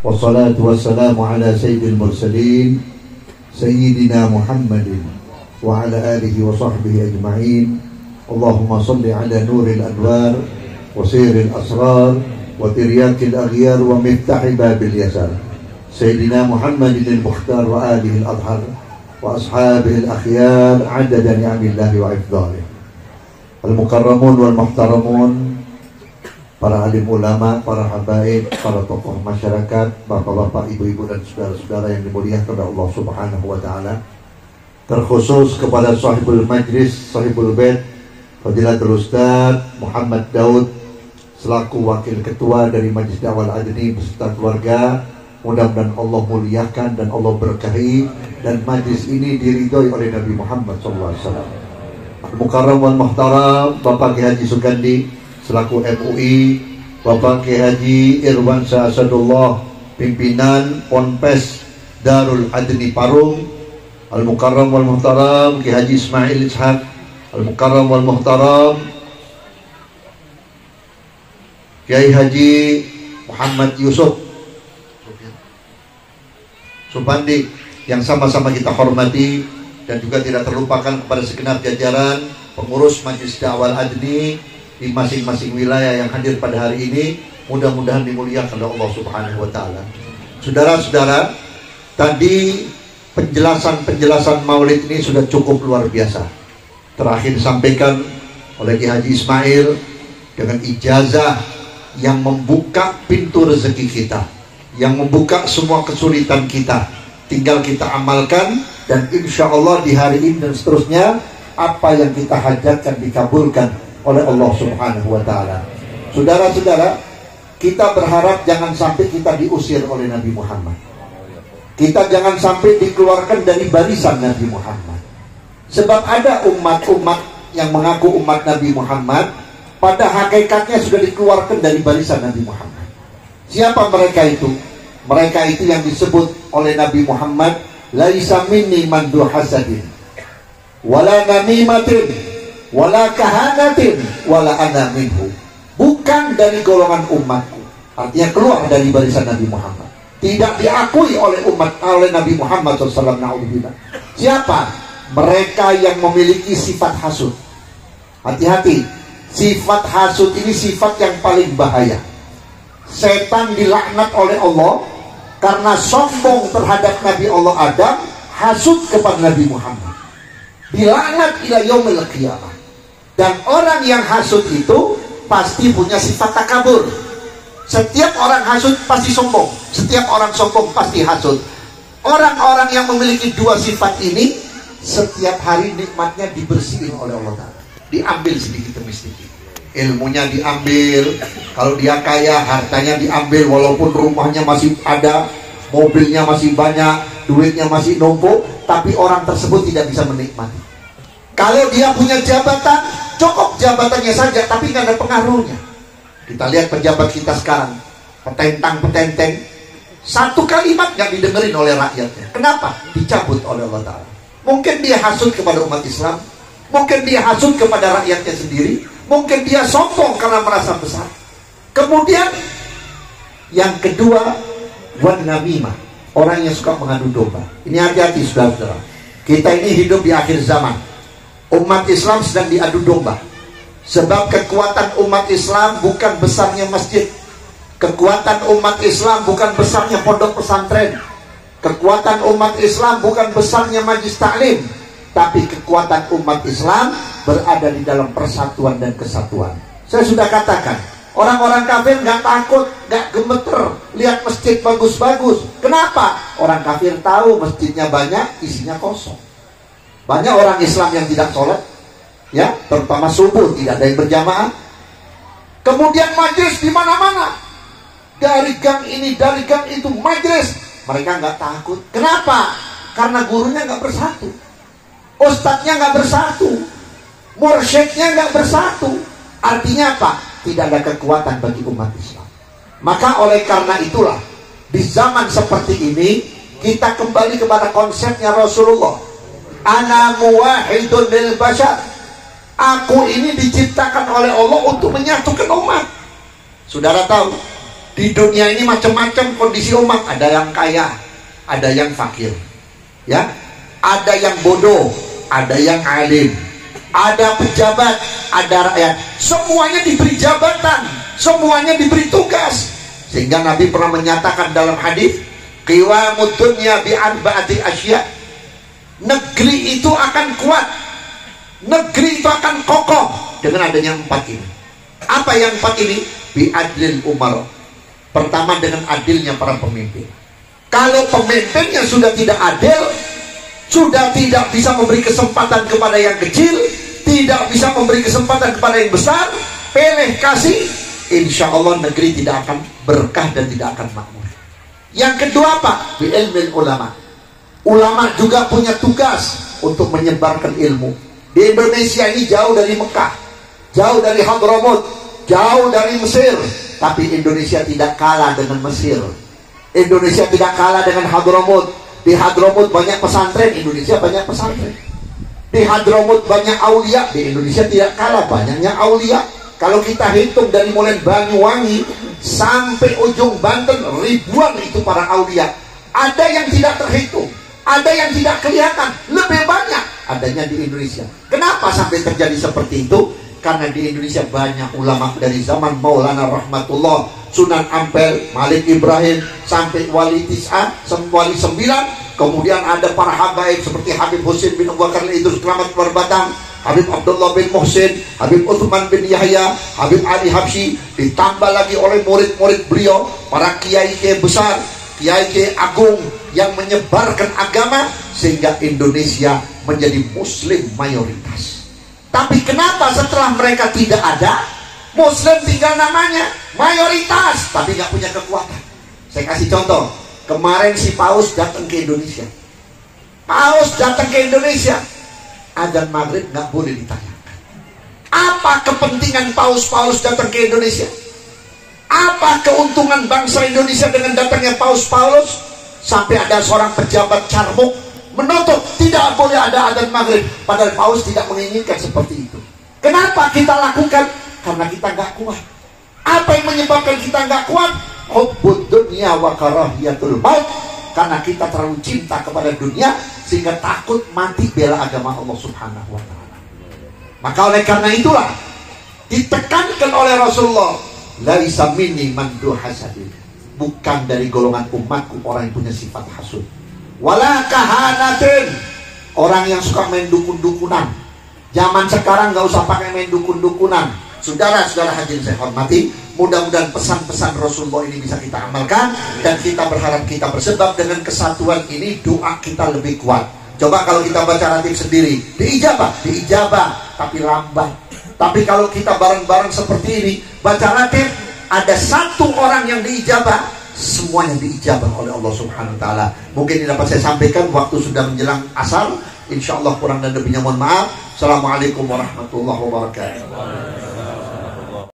والصلاة والسلام على سيد المرسلين سيدنا محمد وعلى آله وصحبه أجمعين. اللهم صل على نور الأنوار وسير الأسرار وترياق الأغيار ومفتاح باب اليسار سيدنا محمد المختار وآله الأطهر وأصحابه الأخيار عدد نعم الله وإفضاله. Al-Mukarramun wal Muhtaramun, para alim ulama, para habaib, para tokoh masyarakat, bapak-bapak, ibu-ibu dan saudara-saudara yang dimuliakan oleh Allah Subhanahu wa taala. Terkhusus kepada sahibul majlis, sahibul bait, Fadilatul Ustaz Muhammad Daud selaku wakil ketua dari Majlis Dakwah Al-Adni beserta keluarga. Mudah-mudahan Allah muliakan dan Allah berkahi dan majlis ini diridhoi oleh Nabi Muhammad SAW. Al-Mukarram wal Muhtaram, Bapak Kiai Haji Sugandi selaku MUI, Bapak Kiai Haji Irwan Asadullah pimpinan Ponpes Darul Adni Parung, Al-Mukarram wal Muhtaram Kiai Haji Ismail Ishaq, Al-Mukarram wal Muhtaram Kiai Haji Muhammad Yusuf Subandi yang sama-sama kita hormati, dan juga tidak terlupakan kepada segenap jajaran pengurus Majlis Dakwah Adni di masing-masing wilayah yang hadir pada hari ini. Mudah-mudahan dimuliakan oleh Allah Subhanahu wa taala. Saudara-saudara, tadi penjelasan Maulid ini sudah cukup luar biasa. Terakhir disampaikan oleh Kiai Haji Ismail dengan ijazah yang membuka pintu rezeki kita, yang membuka semua kesulitan kita, tinggal kita amalkan. Dan insya Allah di hari ini dan seterusnya, apa yang kita hajatkan dikabulkan oleh Allah Subhanahu wa ta'ala. Saudara-saudara, kita berharap jangan sampai kita diusir oleh Nabi Muhammad. Kita jangan sampai dikeluarkan dari barisan Nabi Muhammad. Sebab ada umat-umat yang mengaku umat Nabi Muhammad, pada hakikatnya sudah dikeluarkan dari barisan Nabi Muhammad. Siapa mereka itu? Mereka itu yang disebut oleh Nabi Muhammad, laisa minni man du hasadin wala namimatin wala kahanatin wala ana minhu. Bukan dari golongan umatku, artinya keluar dari barisan Nabi Muhammad, tidak diakui oleh Nabi Muhammad SAW. Na'udzubillah. Siapa? Mereka yang memiliki sifat hasud. Hati-hati, sifat hasud ini sifat yang paling bahaya. Setan dilaknat oleh Allah karena sombong terhadap Nabi Allah Adam, hasud kepada Nabi Muhammad, dilaknat ila yaumil qiyamah. Dan orang yang hasud itu pasti punya sifat takabur. Setiap orang hasud pasti sombong, setiap orang sombong pasti hasud. Orang-orang yang memiliki dua sifat ini, setiap hari nikmatnya dibersihin oleh Allah Ta'ala, diambil sedikit demi sedikit. Ilmunya diambil, kalau dia kaya hartanya diambil, walaupun rumahnya masih ada, mobilnya masih banyak, duitnya masih numpuk, tapi orang tersebut tidak bisa menikmati. Kalau dia punya jabatan, cukup jabatannya saja, tapi nggak ada pengaruhnya. Kita lihat pejabat kita sekarang, petentang-petenteng, satu kalimat nggak didengerin oleh rakyatnya. Kenapa? Dicabut oleh Allah Ta'ala. Mungkin dia hasud kepada umat Islam, mungkin dia hasud kepada rakyatnya sendiri, mungkin dia sombong karena merasa besar. Kemudian yang kedua, wan namimah, orang yang suka mengadu domba. Ini hati-hati saudara-saudara. Kita ini hidup di akhir zaman. Umat Islam sedang diadu domba. Sebab kekuatan umat Islam bukan besarnya masjid. Kekuatan umat Islam bukan besarnya pondok pesantren. Kekuatan umat Islam bukan besarnya majlis taklim. Tapi kekuatan umat Islam berada di dalam persatuan dan kesatuan. Saya sudah katakan, orang-orang kafir nggak takut, nggak gemeter lihat masjid bagus-bagus. Kenapa? Orang kafir tahu masjidnya banyak, isinya kosong. Banyak orang Islam yang tidak sholat, ya, terutama subuh tidak ada yang berjamaah. Kemudian majlis di mana-mana, dari gang ini, dari gang itu majlis. Mereka nggak takut. Kenapa? Karena gurunya nggak bersatu, ustadznya nggak bersatu, mursyidnya nggak bersatu. Artinya apa? Tidak ada kekuatan bagi umat Islam. Maka oleh karena itulah, di zaman seperti ini kita kembali kepada konsepnya Rasulullah, ana muwahhidun lil bashar. Aku ini diciptakan oleh Allah untuk menyatukan umat. Saudara tahu, Di dunia ini macam-macam kondisi umat, ada yang kaya, ada yang fakir, ya, ada yang bodoh, ada yang alim, ada pejabat, ada rakyat. Semuanya diberi jabatan, semuanya diberi tugas. Sehingga Nabi pernah menyatakan dalam hadis, qiwamud dunya bi arba'ati asya. Negeri itu akan kuat, negeri itu akan kokoh dengan adanya 4 ini. Apa yang 4 ini? Bi adlil umar. Pertama, dengan adilnya para pemimpin. Kalau pemimpinnya sudah tidak adil, sudah tidak bisa memberi kesempatan kepada yang kecil, tidak bisa memberi kesempatan kepada yang besar, pilih kasih, insya Allah negeri tidak akan berkah dan tidak akan makmur. Yang kedua apa? Bi ilmil ulama. Ulama juga punya tugas untuk menyebarkan ilmu. Di Indonesia ini jauh dari Mekah, jauh dari Hadramut, jauh dari Mesir, tapi Indonesia tidak kalah dengan Mesir. Indonesia tidak kalah dengan Hadramut. Di Hadramut banyak pesantren, Indonesia banyak pesantren. Di Hadramut banyak aulia, di Indonesia tidak kalah banyaknya aulia. Kalau kita hitung dari mulai Banyuwangi sampai ujung Banten, ribuan itu para aulia. Ada yang tidak terhitung, ada yang tidak kelihatan, lebih banyak adanya di Indonesia. Kenapa sampai terjadi seperti itu? Karena di Indonesia banyak ulama dari zaman Maulana Rahmatullah, Sunan Ampel, Malik Ibrahim, sampai Wali Tis'ah, Wali 9. Kemudian ada para habaib seperti Habib Husin bin Abu Bakar Idrus Keramat Perbatang, Habib Abdullah bin Muhsin, Habib Uthman bin Yahya, Habib Ali Habsyi. Ditambah lagi oleh murid-murid beliau, para kiai-kiai besar, kiai-kiai agung yang menyebarkan agama, sehingga Indonesia menjadi muslim mayoritas. Tapi kenapa setelah mereka tidak ada, muslim tinggal namanya, mayoritas, tapi nggak punya kekuatan? Saya kasih contoh. Kemarin si Paus datang ke Indonesia. Paus datang ke Indonesia, adzan maghrib nggak boleh ditanyakan. Apa kepentingan Paus datang ke Indonesia? Apa keuntungan bangsa Indonesia dengan datangnya Paus Paulus? Sampai ada seorang pejabat carmuk menutup, tidak boleh ada adzan maghrib. Padahal Paus tidak menginginkan seperti itu. Kenapa kita lakukan? Karena kita nggak kuat. Apa yang menyebabkan kita nggak kuat? Hubbud dunya wa karahiyatul maut. Karena kita terlalu cinta kepada dunia, sehingga takut mati bela agama Allah Subhanahu wa ta'ala. Maka oleh karena itulah ditekankan oleh Rasulullah, laisa minni man du hasadin. Bukan dari golongan umatku orang yang punya sifat hasud. Wala kahanatin, orang yang suka main dukun-dukunan. Zaman sekarang nggak usah pakai main dukun-dukunan. Saudara-saudara hadirin saya hormati, mudah-mudahan pesan-pesan Rasulullah ini bisa kita amalkan, dan kita berharap kita bersebab dengan kesatuan ini, doa kita lebih kuat. Coba kalau kita baca ratib sendiri, diijabah, tapi lambat. Tapi kalau kita bareng-bareng seperti ini, baca ratib, ada satu orang yang diijabah, semuanya diijabah oleh Allah Subhanahu wa ta'ala. Mungkin ini dapat saya sampaikan, waktu sudah menjelang asar. Insya Allah kurang dan lebihnya mohon maaf. Assalamualaikum warahmatullahi wabarakatuh.